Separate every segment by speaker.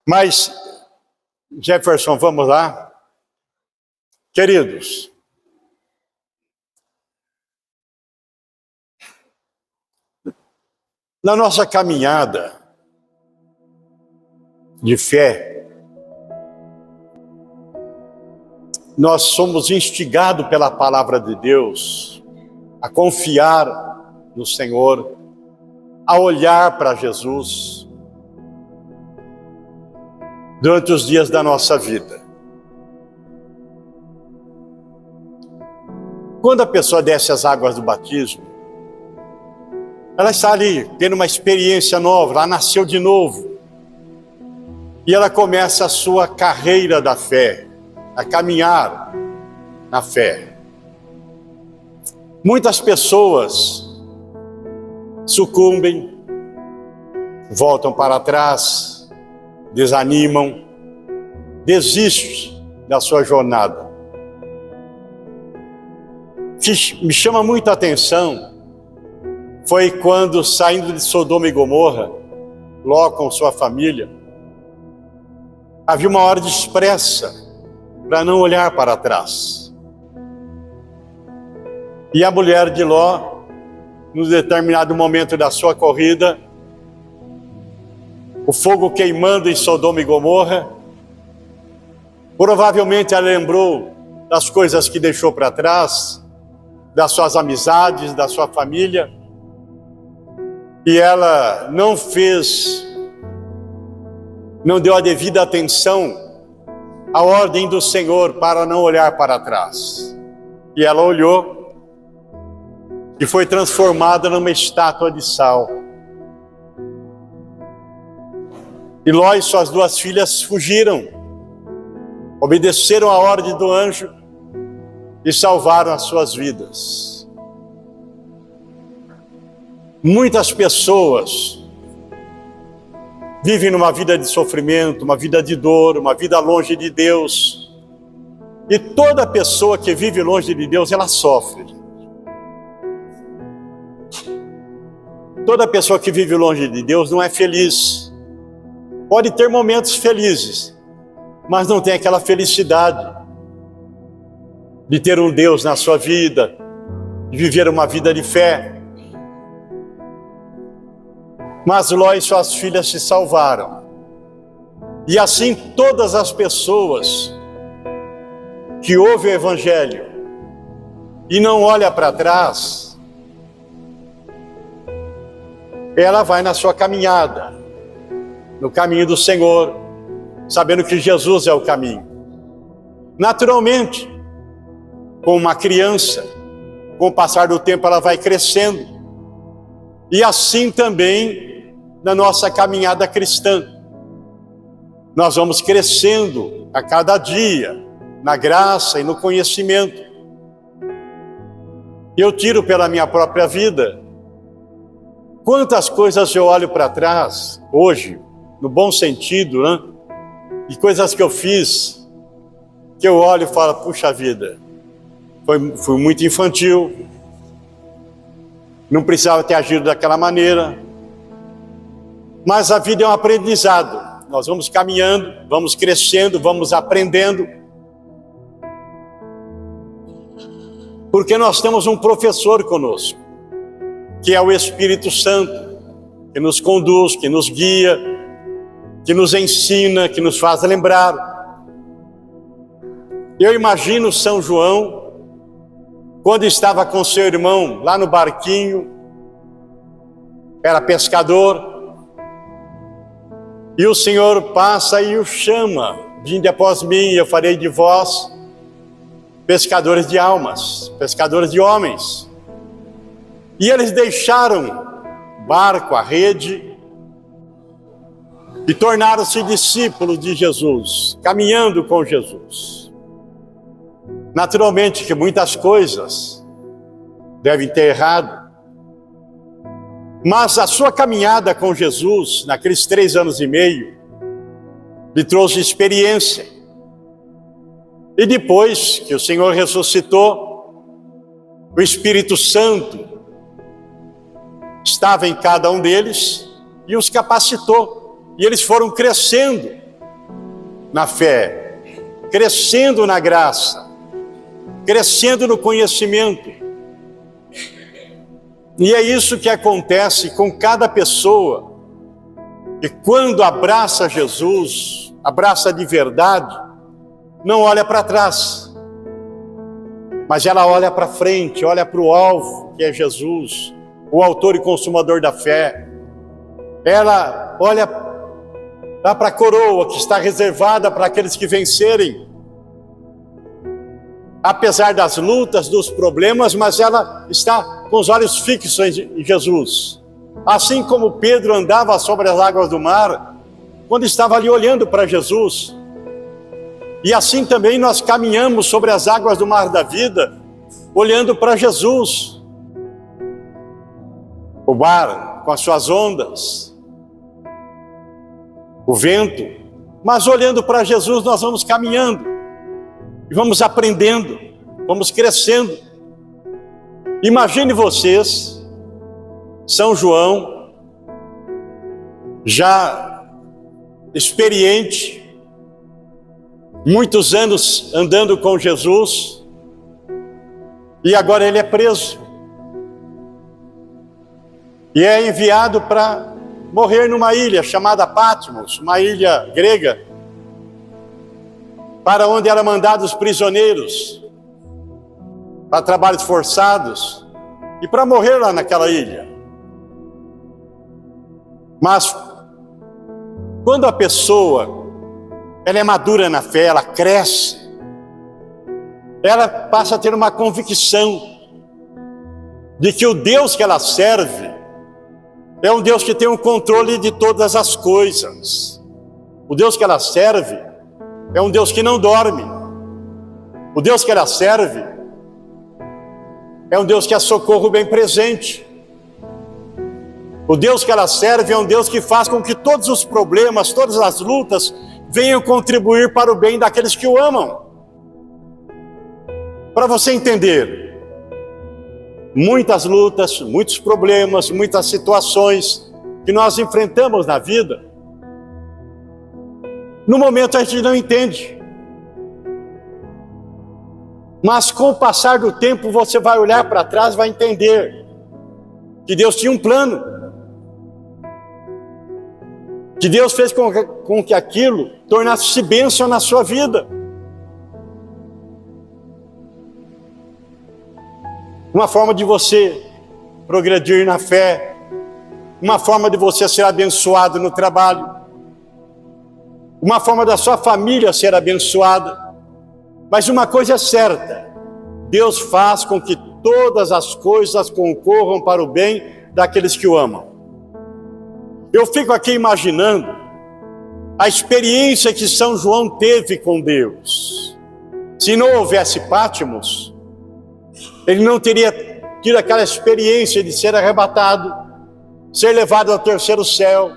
Speaker 1: Mas, Jefferson, vamos lá? Queridos, na nossa caminhada de fé, nós somos instigados pela palavra de Deus a confiar no Senhor, a olhar para Jesus durante os dias da nossa vida. Quando a pessoa desce as águas do batismo, ela está ali tendo uma experiência nova, ela nasceu de novo. E ela começa a sua carreira da fé, a caminhar na fé. Muitas pessoas sucumbem, voltam para trás, desanimam, desistem da sua jornada. Me chama muito a atenção foi quando, saindo de Sodoma e Gomorra, Ló com sua família, havia uma ordem expressa para não olhar para trás. E a mulher de Ló, num determinado momento da sua corrida, o fogo queimando em Sodoma e Gomorra, provavelmente ela lembrou das coisas que deixou para trás, das suas amizades, da sua família, e ela não deu a devida atenção à ordem do Senhor para não olhar para trás. E ela olhou e foi transformada numa estátua de sal. E Ló e suas duas filhas fugiram, obedeceram a ordem do anjo e salvaram as suas vidas. Muitas pessoas vivem numa vida de sofrimento, uma vida de dor, uma vida longe de Deus. E toda pessoa que vive longe de Deus, ela sofre. Toda pessoa que vive longe de Deus não é feliz. Pode ter momentos felizes, mas não tem aquela felicidade de ter um Deus na sua vida, de viver uma vida de fé. Mas Ló e suas filhas se salvaram. E assim todas as pessoas que ouvem o Evangelho e não olham para trás, ela vai na sua caminhada, no caminho do Senhor, sabendo que Jesus é o caminho. Naturalmente, como uma criança, com o passar do tempo ela vai crescendo. E assim também na nossa caminhada cristã. Nós vamos crescendo a cada dia, na graça e no conhecimento. Eu tiro pela minha própria vida. Quantas coisas eu olho para trás, hoje, no bom sentido, né? E coisas que eu fiz, que eu olho e falo, puxa vida, fui muito infantil, não precisava ter agido daquela maneira. Mas a vida é um aprendizado. Nós vamos caminhando, vamos crescendo, vamos aprendendo. Porque nós temos um professor conosco, que é o Espírito Santo, que nos conduz, que nos guia, que nos ensina, que nos faz lembrar. Eu imagino São João, quando estava com seu irmão lá no barquinho, era pescador, e o Senhor passa e o chama, vinde após mim, eu farei de vós pescadores de almas, pescadores de homens. E eles deixaram o barco, a rede, e tornaram-se discípulos de Jesus, caminhando com Jesus. Naturalmente que muitas coisas devem ter errado, mas a sua caminhada com Jesus, naqueles 3 anos e meio, lhe trouxe experiência. E depois que o Senhor ressuscitou, o Espírito Santo estava em cada um deles e os capacitou. E eles foram crescendo na fé, crescendo na graça, crescendo no conhecimento. E é isso que acontece com cada pessoa que, quando abraça Jesus, abraça de verdade, não olha para trás, mas ela olha para frente, olha para o alvo, que é Jesus, o autor e consumador da fé. Ela olha para a coroa que está reservada para aqueles que vencerem, apesar das lutas, dos problemas, mas ela está com os olhos fixos em Jesus. Assim como Pedro andava sobre as águas do mar, quando estava ali olhando para Jesus. E assim também nós caminhamos sobre as águas do mar da vida, olhando para Jesus. O mar com as suas ondas, o vento, mas olhando para Jesus nós vamos caminhando, e vamos aprendendo, vamos crescendo. Imagine vocês, São João, já experiente, muitos anos andando com Jesus, e agora ele é preso. E é enviado para morrer numa ilha chamada Patmos, uma ilha grega, para onde eram mandados prisioneiros, para trabalhos forçados, e para morrer lá naquela ilha. Mas, quando a pessoa ela é madura na fé, ela cresce, ela passa a ter uma convicção de que o Deus que ela serve é um Deus que tem o controle de todas as coisas. O Deus que ela serve é um Deus que não dorme. O Deus que ela serve é um Deus que é socorro bem presente. O Deus que ela serve é um Deus que faz com que todos os problemas, todas as lutas venham contribuir para o bem daqueles que o amam. Para você entender, muitas lutas, muitos problemas, muitas situações que nós enfrentamos na vida, no momento a gente não entende. Mas com o passar do tempo você vai olhar para trás e vai entender que Deus tinha um plano. Que Deus fez com que aquilo tornasse-se bênção na sua vida. Uma forma de você progredir na fé, uma forma de você ser abençoado no trabalho, uma forma da sua família ser abençoada. Mas uma coisa é certa, Deus faz com que todas as coisas concorram para o bem daqueles que o amam. Eu fico aqui imaginando a experiência que São João teve com Deus. Se não houvesse Patmos, ele não teria tido aquela experiência de ser arrebatado, ser levado ao terceiro céu,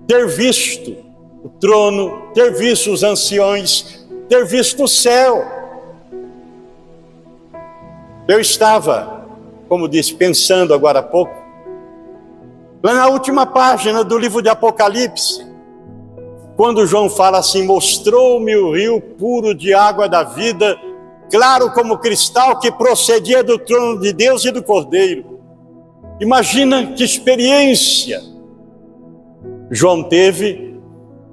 Speaker 1: ter visto o trono, ter visto os anciões, ter visto o céu. Eu estava, como disse, pensando agora há pouco, lá na última página do livro de Apocalipse, quando João fala assim: mostrou-me o rio puro de água da vida, claro como cristal, que procedia do trono de Deus e do Cordeiro. Imagina que experiência João teve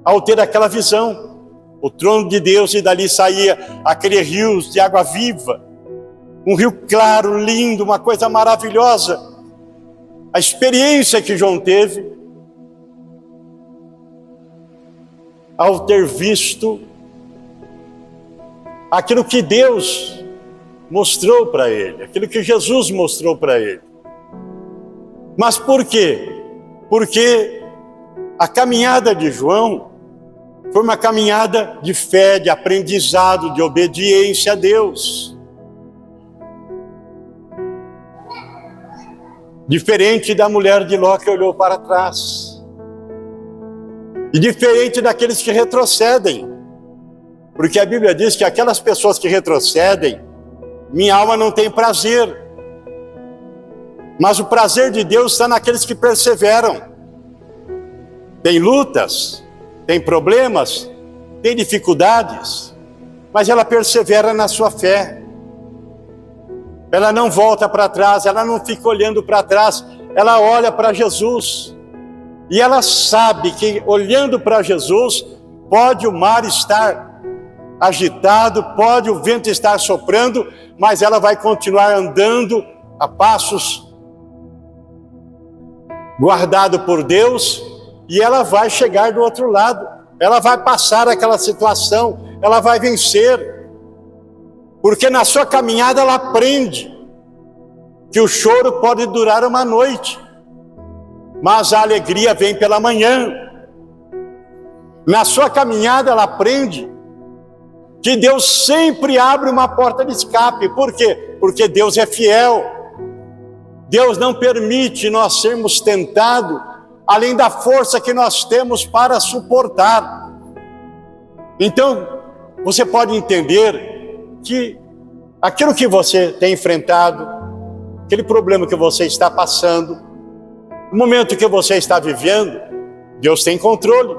Speaker 1: ao ter aquela visão. O trono de Deus, e dali saía aquele rio de água viva, um rio claro, lindo, uma coisa maravilhosa. A experiência que João teve ao ter visto aquilo que Deus mostrou para ele, aquilo que Jesus mostrou para ele. Mas por quê? Porque a caminhada de João foi uma caminhada de fé, de aprendizado, de obediência a Deus. Diferente da mulher de Ló que olhou para trás. E diferente daqueles que retrocedem. Porque a Bíblia diz que aquelas pessoas que retrocedem, minha alma não tem prazer. Mas o prazer de Deus está naqueles que perseveram. Tem lutas, tem problemas, tem dificuldades, mas ela persevera na sua fé. Ela não volta para trás, ela não fica olhando para trás, ela olha para Jesus. E ela sabe que olhando para Jesus, pode o mar estar agitado, pode o vento estar soprando, mas ela vai continuar andando a passos guardado por Deus, e ela vai chegar do outro lado, ela vai passar aquela situação, ela vai vencer, porque na sua caminhada ela aprende que o choro pode durar uma noite, mas a alegria vem pela manhã. Na sua caminhada ela aprende que Deus sempre abre uma porta de escape. Por quê? Porque Deus é fiel. Deus não permite nós sermos tentados além da força que nós temos para suportar. Então, você pode entender que aquilo que você tem enfrentado, aquele problema que você está passando, o momento que você está vivendo, Deus tem controle.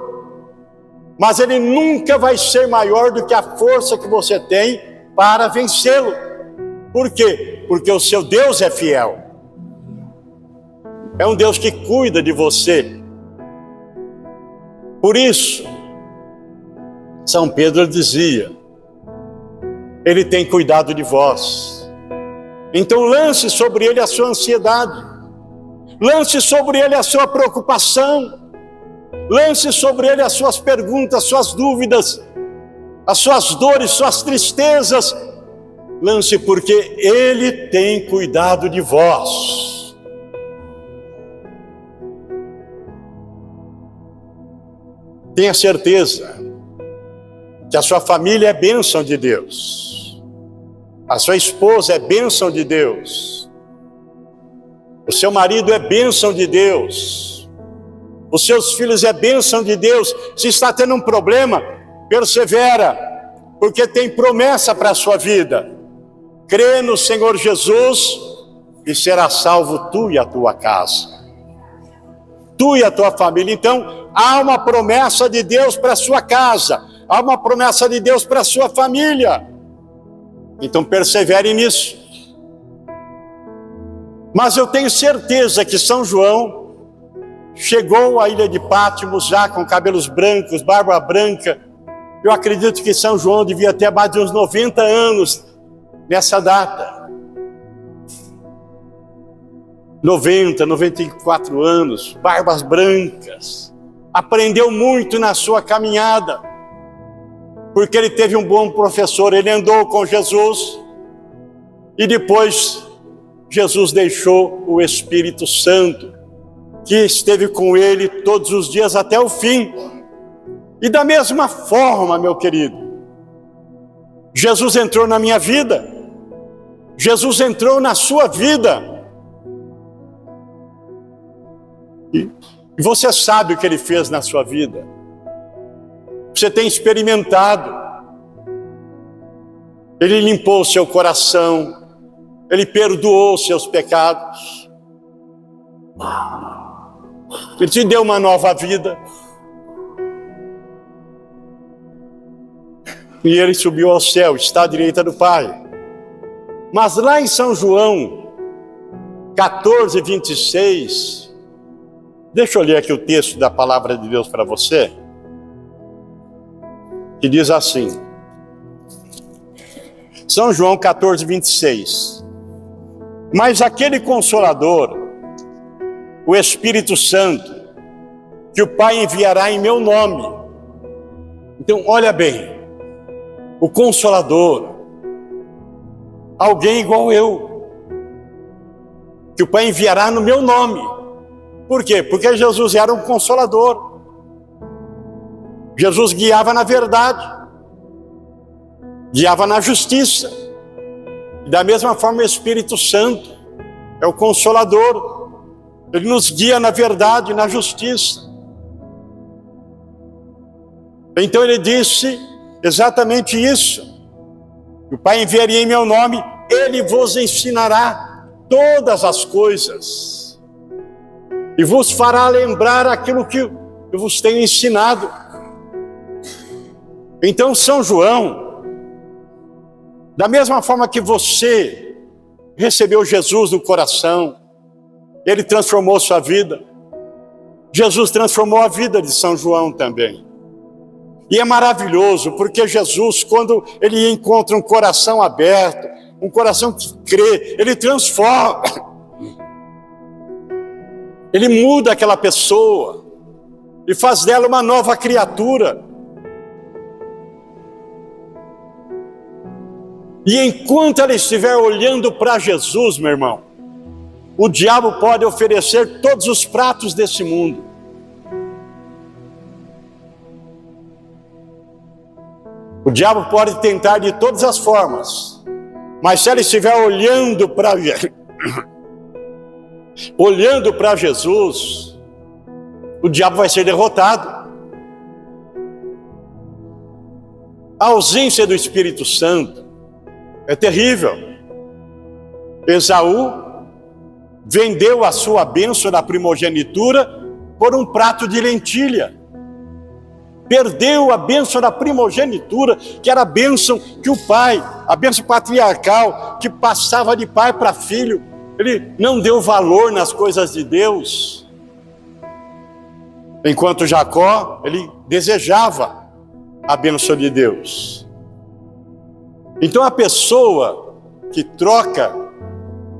Speaker 1: Mas Ele nunca vai ser maior do que a força que você tem para vencê-lo. Por quê? Porque o seu Deus é fiel. É um Deus que cuida de você. Por isso, São Pedro dizia, Ele tem cuidado de vós. Então lance sobre Ele a sua ansiedade. Lance sobre Ele a sua preocupação. Lance sobre Ele as suas perguntas, suas dúvidas, as suas dores, suas tristezas. Lance, porque Ele tem cuidado de vós. Tenha certeza que a sua família é bênção de Deus. A sua esposa é bênção de Deus. O seu marido é bênção de Deus. Os seus filhos é bênção de Deus. Se está tendo um problema, persevera, porque tem promessa para a sua vida. Crê no Senhor Jesus e será salvo tu e a tua casa. Tu e a tua família. Então, há uma promessa de Deus para a sua casa. Há uma promessa de Deus para a sua família. Então, persevere nisso. Mas eu tenho certeza que São João chegou à ilha de Patmos já com cabelos brancos, barba branca. Eu acredito que São João devia ter mais de uns 90 anos nessa data. 90, 94 anos, barbas brancas. Aprendeu muito na sua caminhada, porque ele teve um bom professor, ele andou com Jesus, e depois Jesus deixou o Espírito Santo, que esteve com ele todos os dias até o fim. E da mesma forma, meu querido, Jesus entrou na minha vida, Jesus entrou na sua vida, e você sabe o que Ele fez na sua vida, você tem experimentado. Ele limpou o seu coração, Ele perdoou os seus pecados, Ele te deu uma nova vida. E Ele subiu ao céu, está à direita do Pai. Mas lá em São João 14, 26, deixa eu ler aqui o texto da palavra de Deus para você, que diz assim, São João 14, 26, mas aquele Consolador, o Espírito Santo, que o Pai enviará em meu nome. Então, olha bem, o Consolador, alguém igual eu, que o Pai enviará no meu nome. Por quê? Porque Jesus era um Consolador. Jesus guiava na verdade, guiava na justiça. E da mesma forma o Espírito Santo é o Consolador. Ele nos guia na verdade, na justiça. Então ele disse exatamente isso. O Pai enviaria em meu nome, Ele vos ensinará todas as coisas e vos fará lembrar aquilo que eu vos tenho ensinado. Então São João, da mesma forma que você recebeu Jesus no coração, ele transformou sua vida, Jesus transformou a vida de São João também. E é maravilhoso, porque Jesus, quando ele encontra um coração aberto, um coração que crê, ele transforma, ele muda aquela pessoa e faz dela uma nova criatura. E enquanto ela estiver olhando para Jesus, meu irmão, o diabo pode oferecer todos os pratos desse mundo. O diabo pode tentar de todas as formas, mas se ela estiver olhando para Jesus, o diabo vai ser derrotado. A ausência do Espírito Santo é terrível. Esaú vendeu a sua bênção da primogenitura por um prato de lentilha. Perdeu a bênção da primogenitura, que era a bênção que o pai, a bênção patriarcal, que passava de pai para filho. Ele não deu valor nas coisas de Deus. Enquanto Jacó, ele desejava a bênção de Deus. Então a pessoa que troca,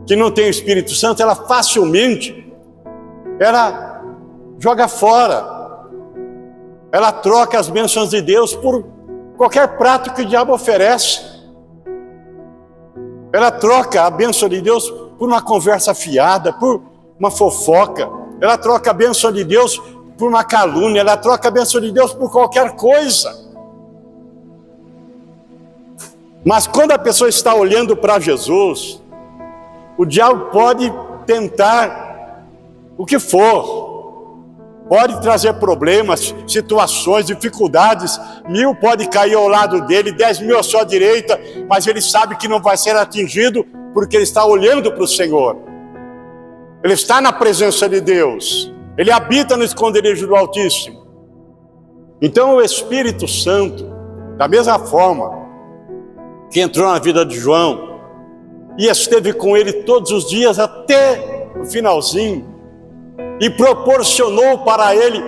Speaker 1: que não tem o Espírito Santo, ela facilmente, ela joga fora. Ela troca as bênçãos de Deus por qualquer prato que o diabo oferece. Ela troca a bênção de Deus por uma conversa fiada, por uma fofoca. Ela troca a bênção de Deus por uma calúnia. Ela troca a bênção de Deus por qualquer coisa. Mas quando a pessoa está olhando para Jesus, o diabo pode tentar o que for. Pode trazer problemas, situações, dificuldades. 1000 pode cair ao lado dele, 10.000 à sua direita, mas ele sabe que não vai ser atingido, porque ele está olhando para o Senhor. Ele está na presença de Deus. Ele habita no esconderijo do Altíssimo. Então o Espírito Santo, da mesma forma que entrou na vida de João, e esteve com ele todos os dias até o finalzinho, e proporcionou para ele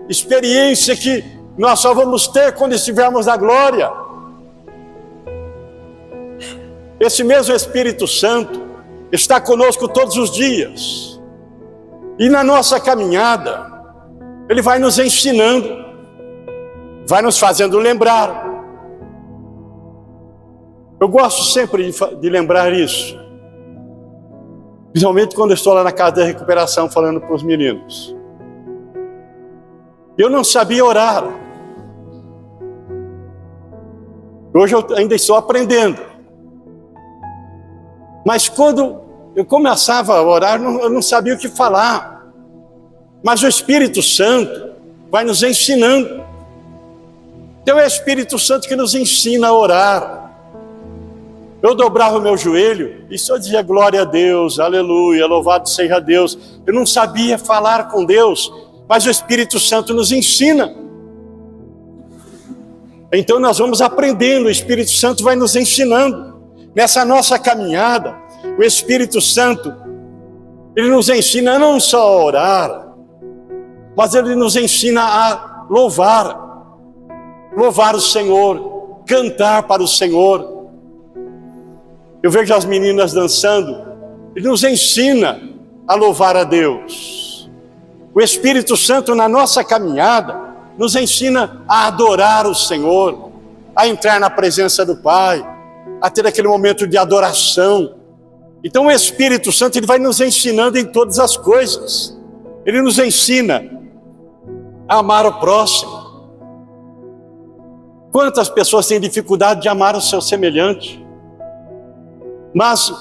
Speaker 1: experiência que nós só vamos ter quando estivermos na glória. Esse mesmo Espírito Santo está conosco todos os dias. E na nossa caminhada, ele vai nos ensinando, vai nos fazendo lembrar. Eu gosto sempre de lembrar isso. Principalmente quando eu estou lá na casa da recuperação falando para os meninos. Eu não sabia orar. Hoje eu ainda estou aprendendo. Mas quando eu começava a orar, eu não sabia o que falar. Mas o Espírito Santo vai nos ensinando. Então é o Espírito Santo que nos ensina a orar. Eu dobrava o meu joelho e só dizia glória a Deus, aleluia, louvado seja Deus. Eu não sabia falar com Deus, mas o Espírito Santo nos ensina. Então nós vamos aprendendo, o Espírito Santo vai nos ensinando. Nessa nossa caminhada, o Espírito Santo, ele nos ensina não só a orar, mas ele nos ensina a louvar. Louvar o Senhor, cantar para o Senhor. Eu vejo as meninas dançando, ele nos ensina a louvar a Deus. O Espírito Santo na nossa caminhada nos ensina a adorar o Senhor, a entrar na presença do Pai, a ter aquele momento de adoração. Então o Espírito Santo ele vai nos ensinando em todas as coisas. Ele nos ensina a amar o próximo. Quantas pessoas têm dificuldade de amar o seu semelhante? Mas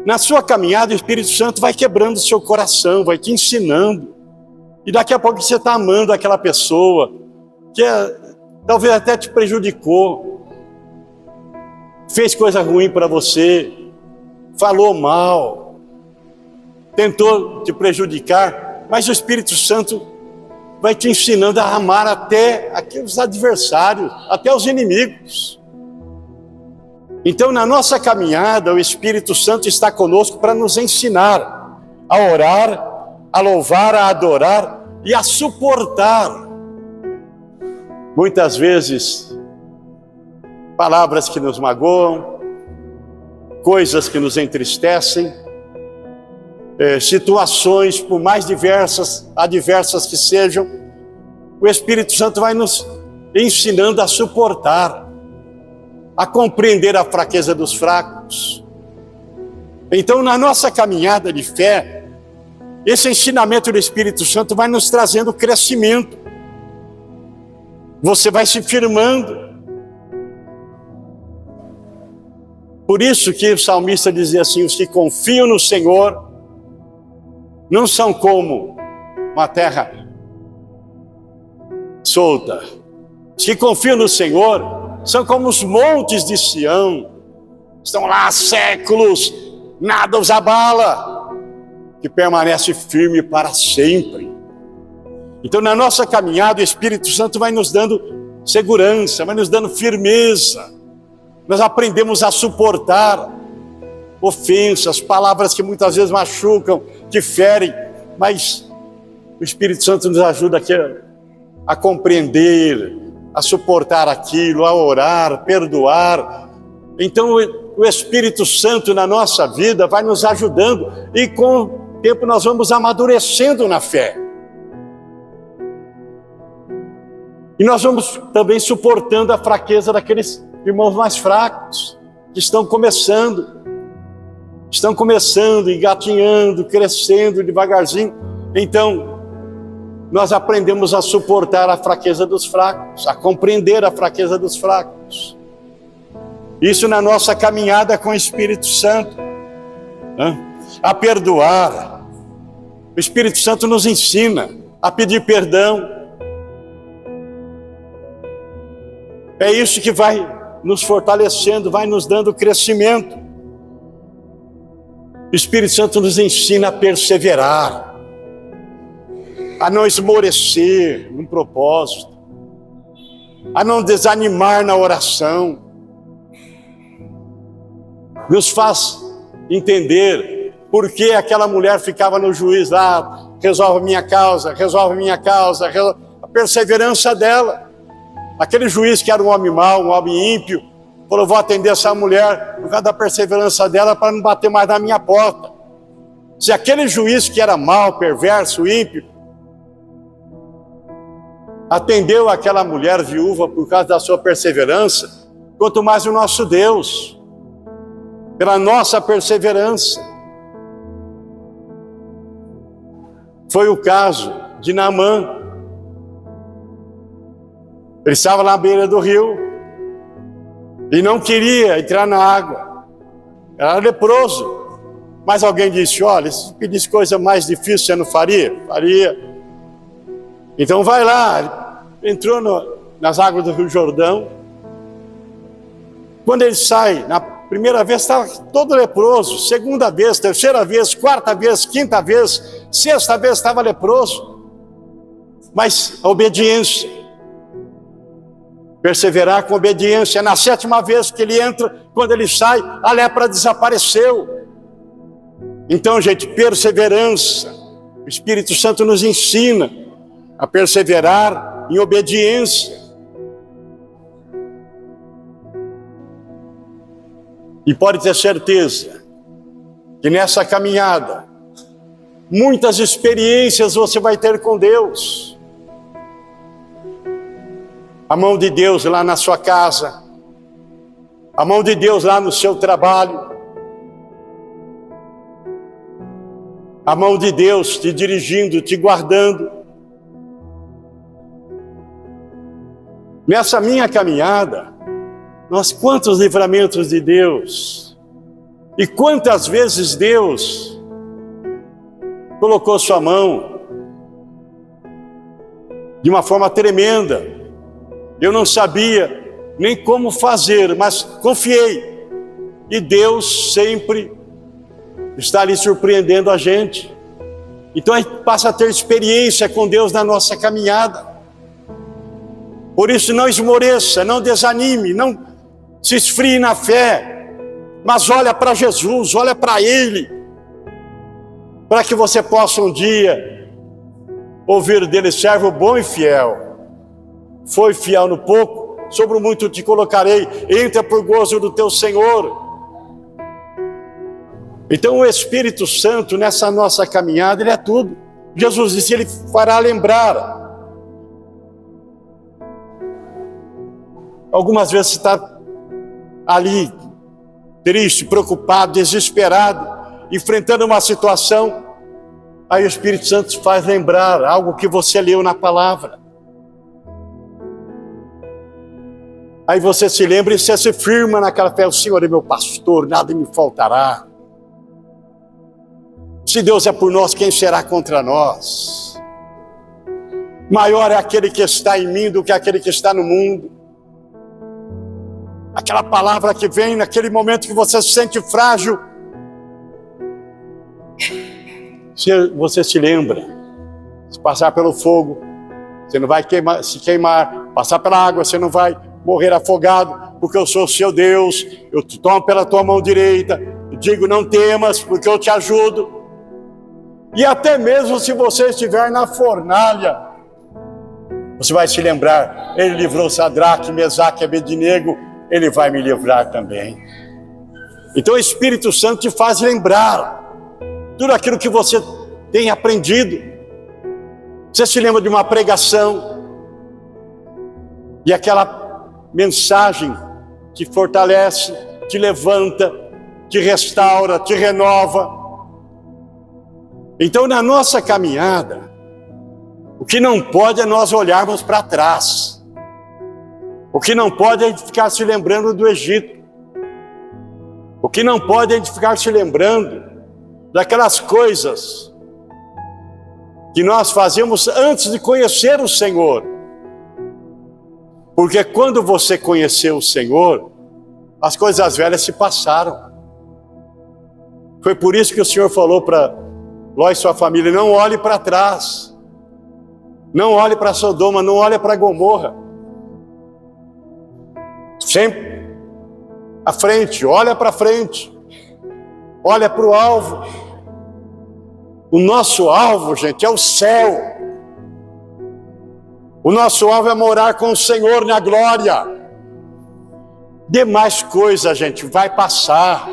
Speaker 1: na sua caminhada o Espírito Santo vai quebrando o seu coração, vai te ensinando. E daqui a pouco você está amando aquela pessoa que talvez até te prejudicou, fez coisa ruim para você, falou mal, tentou te prejudicar, mas o Espírito Santo vai te ensinando a amar até aqueles adversários, até os inimigos. Então, na nossa caminhada, o Espírito Santo está conosco para nos ensinar a orar, a louvar, a adorar e a suportar. Muitas vezes, palavras que nos magoam, coisas que nos entristecem, situações, por mais adversas que sejam, o Espírito Santo vai nos ensinando a suportar, a compreender a fraqueza dos fracos. Então, na nossa caminhada de fé, esse ensinamento do Espírito Santo vai nos trazendo crescimento. Você vai se firmando. Por isso que o salmista dizia assim: os que confiam no Senhor não são como uma terra solta. Os que confiam no Senhor são como os montes de Sião, estão lá há séculos, nada os abala, que permanece firme para sempre. Então, na nossa caminhada, o Espírito Santo vai nos dando segurança, vai nos dando firmeza. Nós aprendemos a suportar ofensas, palavras que muitas vezes machucam, que ferem, mas o Espírito Santo nos ajuda a compreender, a suportar aquilo, a orar, perdoar. Então, o Espírito Santo na nossa vida vai nos ajudando e com o tempo nós vamos amadurecendo na fé. E nós vamos também suportando a fraqueza daqueles irmãos mais fracos, que estão começando, engatinhando, crescendo devagarzinho. Então, nós aprendemos a suportar a fraqueza dos fracos, a compreender a fraqueza dos fracos. Isso na nossa caminhada com o Espírito Santo, né? A perdoar. O Espírito Santo nos ensina a pedir perdão. É isso que vai nos fortalecendo, vai nos dando crescimento. O Espírito Santo nos ensina a perseverar, a não esmorecer no propósito, a não desanimar na oração. Nos faz entender por que aquela mulher ficava no juiz lá, resolve minha causa, a perseverança dela. Aquele juiz que era um homem mau, um homem ímpio, falou: vou atender essa mulher por causa da perseverança dela para não bater mais na minha porta. Se aquele juiz que era mau, perverso, ímpio, atendeu aquela mulher viúva por causa da sua perseverança, quanto mais o nosso Deus, pela nossa perseverança. Foi o caso de Naamã. Ele estava na beira do rio e não queria entrar na água. Era leproso. Mas alguém disse: olha, se pedisse coisa mais difícil, você não faria? Faria. Então vai lá. Ele entrou nas águas do Rio Jordão. Quando ele sai, na primeira vez estava todo leproso. Segunda vez, terceira vez, quarta vez, quinta vez, sexta vez estava leproso. Mas a obediência, perseverar com obediência. Na sétima vez que ele entra, quando ele sai, a lepra desapareceu. Então, gente, perseverança. O Espírito Santo nos ensina a perseverar em obediência. E pode ter certeza que nessa caminhada, muitas experiências você vai ter com Deus. A mão de Deus lá na sua casa, a mão de Deus lá no seu trabalho, a mão de Deus te dirigindo, te guardando. Nessa minha caminhada, quantos livramentos de Deus, e quantas vezes Deus colocou sua mão de uma forma tremenda. Eu não sabia nem como fazer, mas confiei. E Deus sempre está ali surpreendendo a gente. Então a gente passa a ter experiência com Deus na nossa caminhada. Por isso não esmoreça, não desanime, não se esfrie na fé, mas olha para Jesus, olha para Ele, para que você possa um dia ouvir dele: servo bom e fiel, foi fiel no pouco, sobre o muito te colocarei, entra por gozo do teu Senhor. Então o Espírito Santo nessa nossa caminhada, ele é tudo. Jesus disse, ele fará lembrar. Algumas vezes você está ali, triste, preocupado, desesperado, enfrentando uma situação, aí o Espírito Santo te faz lembrar algo que você leu na palavra. Aí você se lembra e você se firma naquela fé: o Senhor é meu pastor, nada me faltará. Se Deus é por nós, quem será contra nós? Maior é aquele que está em mim do que aquele que está no mundo. Aquela palavra que vem naquele momento que você se sente frágil, se você se lembra, se passar pelo fogo, você não vai se queimar, passar pela água, você não vai morrer afogado, porque eu sou o seu Deus, eu te tomo pela tua mão direita, eu digo não temas, porque eu te ajudo. E até mesmo se você estiver na fornalha, você vai se lembrar: ele livrou Sadraque, Mesaque e Abednego, ele vai me livrar também. Então o Espírito Santo te faz lembrar tudo aquilo que você tem aprendido. Você se lembra de uma pregação, e aquela mensagem te fortalece, te levanta, te restaura, te renova. Então na nossa caminhada, o que não pode é nós olharmos para trás. O que não pode é a gente ficar se lembrando do Egito. O que não pode é a gente ficar se lembrando daquelas coisas que nós fazíamos antes de conhecer o Senhor. Porque quando você conheceu o Senhor, as coisas velhas se passaram. Foi por isso que o Senhor falou para Ló e sua família: não olhe para trás. Não olhe para Sodoma, não olhe para Gomorra. Sempre à frente, olha para frente. Olha para o alvo. O nosso alvo, gente, é o céu. O nosso alvo é morar com o Senhor na glória. Demais coisa, gente, vai passar.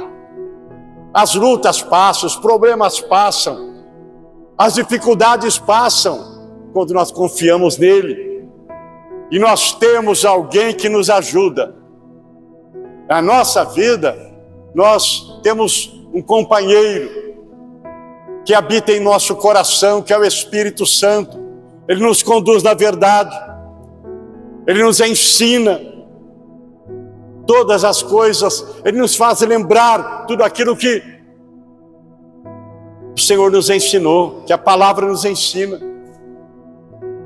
Speaker 1: As lutas passam, os problemas passam, as dificuldades passam, quando nós confiamos nele. E nós temos alguém que nos ajuda. Na nossa vida, nós temos um companheiro que habita em nosso coração, que é o Espírito Santo. Ele nos conduz na verdade, ele nos ensina todas as coisas, ele nos faz lembrar tudo aquilo que o Senhor nos ensinou, que a palavra nos ensina.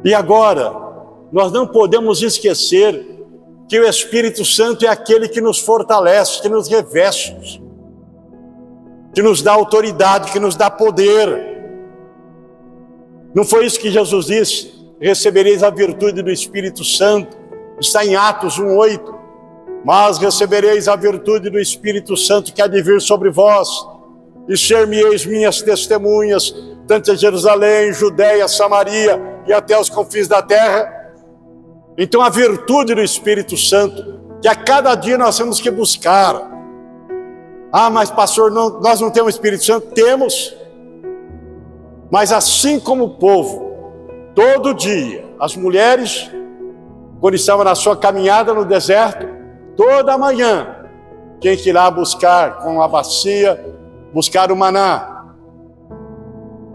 Speaker 1: E agora, nós não podemos esquecer que o Espírito Santo é aquele que nos fortalece, que nos reveste, que nos dá autoridade, que nos dá poder. Não foi isso que Jesus disse? Recebereis a virtude do Espírito Santo. Está em Atos 1:8. Mas recebereis a virtude do Espírito Santo que há de vir sobre vós, e ser-me-eis minhas testemunhas, tanto em Jerusalém, Judeia, Samaria e até os confins da terra. Então a virtude do Espírito Santo, que a cada dia nós temos que buscar. Ah, mas pastor, nós não temos Espírito Santo? Temos. Mas assim como o povo, todo dia, as mulheres, quando estavam na sua caminhada no deserto, toda manhã, tinha que ir lá buscar com a bacia, buscar o maná.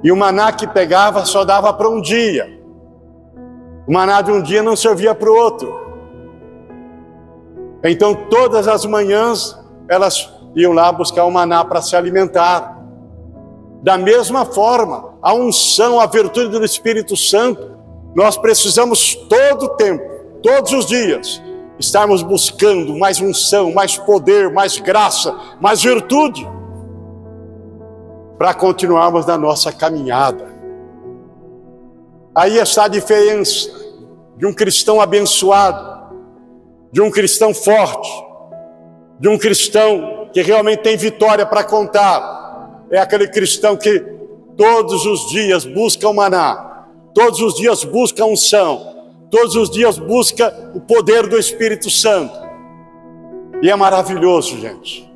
Speaker 1: E o maná que pegava só dava para um dia. O maná de um dia não servia para o outro. Então todas as manhãs elas iam lá buscar o maná para se alimentar. Da mesma forma, a unção, a virtude do Espírito Santo, nós precisamos todo o tempo, todos os dias, estarmos buscando mais unção, mais poder, mais graça, mais virtude, para continuarmos na nossa caminhada. Aí está a diferença de um cristão abençoado, de um cristão forte, de um cristão que realmente tem vitória para contar. É aquele cristão que todos os dias busca o maná, todos os dias busca a unção, todos os dias busca o poder do Espírito Santo. E é maravilhoso, gente,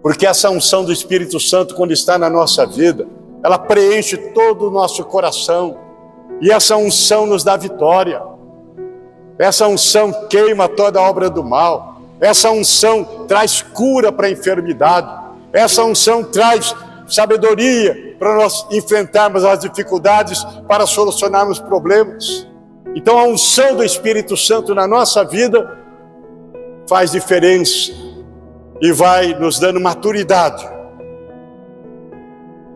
Speaker 1: porque essa unção do Espírito Santo, quando está na nossa vida, ela preenche todo o nosso coração. E essa unção nos dá vitória. Essa unção queima toda a obra do mal. Essa unção traz cura para a enfermidade. Essa unção traz sabedoria para nós enfrentarmos as dificuldades, para solucionarmos problemas. Então a unção do Espírito Santo na nossa vida faz diferença e vai nos dando maturidade,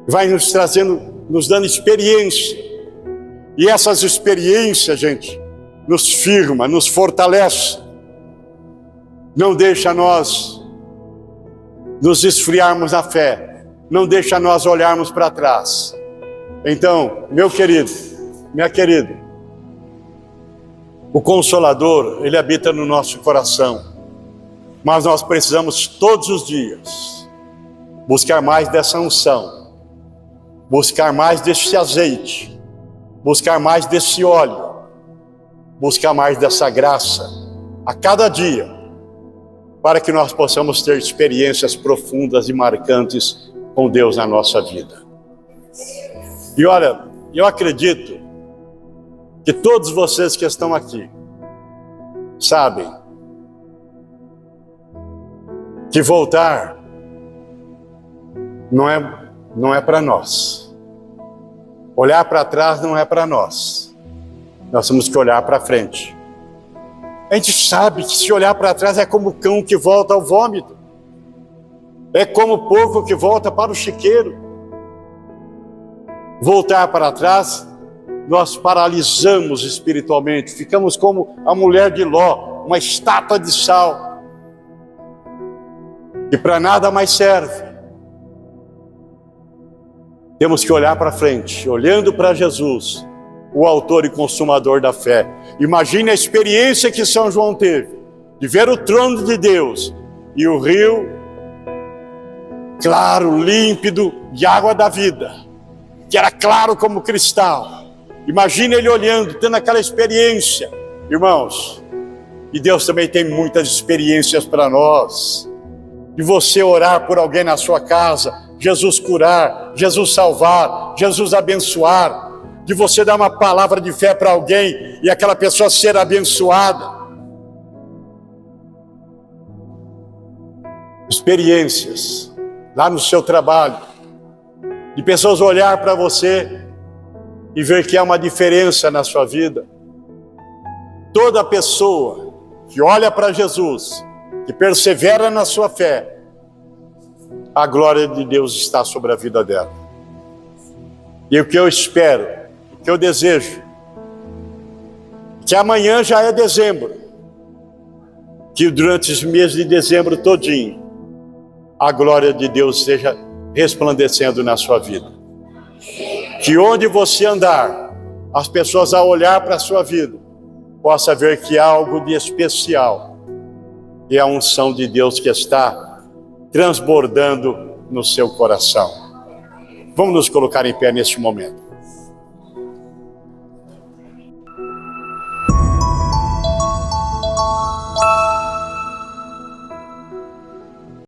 Speaker 1: vai nos trazendo, nos dando experiência. E essas experiências, gente, nos firma, nos fortalece, não deixa nós nos esfriarmos na fé, não deixa nós olharmos para trás. Então, meu querido, minha querida, o Consolador, ele habita no nosso coração, mas nós precisamos todos os dias buscar mais dessa unção, buscar mais desse azeite, buscar mais desse óleo, buscar mais dessa graça a cada dia, para que nós possamos ter experiências profundas e marcantes com Deus na nossa vida. E olha, eu acredito que todos vocês que estão aqui sabem que voltar não é para nós. Olhar para trás não é para nós. Nós temos que olhar para frente. A gente sabe que se olhar para trás é como o cão que volta ao vômito. É como o porco que volta para o chiqueiro. Voltar para trás, nós paralisamos espiritualmente. Ficamos como a mulher de Ló, uma estátua de sal, que para nada mais serve. Temos que olhar para frente, olhando para Jesus, o autor e consumador da fé. Imagine a experiência que São João teve, de ver o trono de Deus e o rio claro, límpido, de água da vida, que era claro como cristal. Imagine ele olhando, tendo aquela experiência. Irmãos, e Deus também tem muitas experiências para nós. De você orar por alguém na sua casa, Jesus curar, Jesus salvar, Jesus abençoar. De você dar uma palavra de fé para alguém e aquela pessoa ser abençoada. Experiências lá no seu trabalho, de pessoas olhar para você e ver que há uma diferença na sua vida. Toda pessoa que olha para Jesus, que persevera na sua fé, a glória de Deus está sobre a vida dela. E o que eu espero, o que eu desejo, que amanhã já é dezembro, que durante esse mês de dezembro todinho, a glória de Deus esteja resplandecendo na sua vida. Que onde você andar, as pessoas ao olhar para a sua vida, possa ver que há algo de especial. E a unção de Deus que está transbordando no seu coração. Vamos nos colocar em pé neste momento.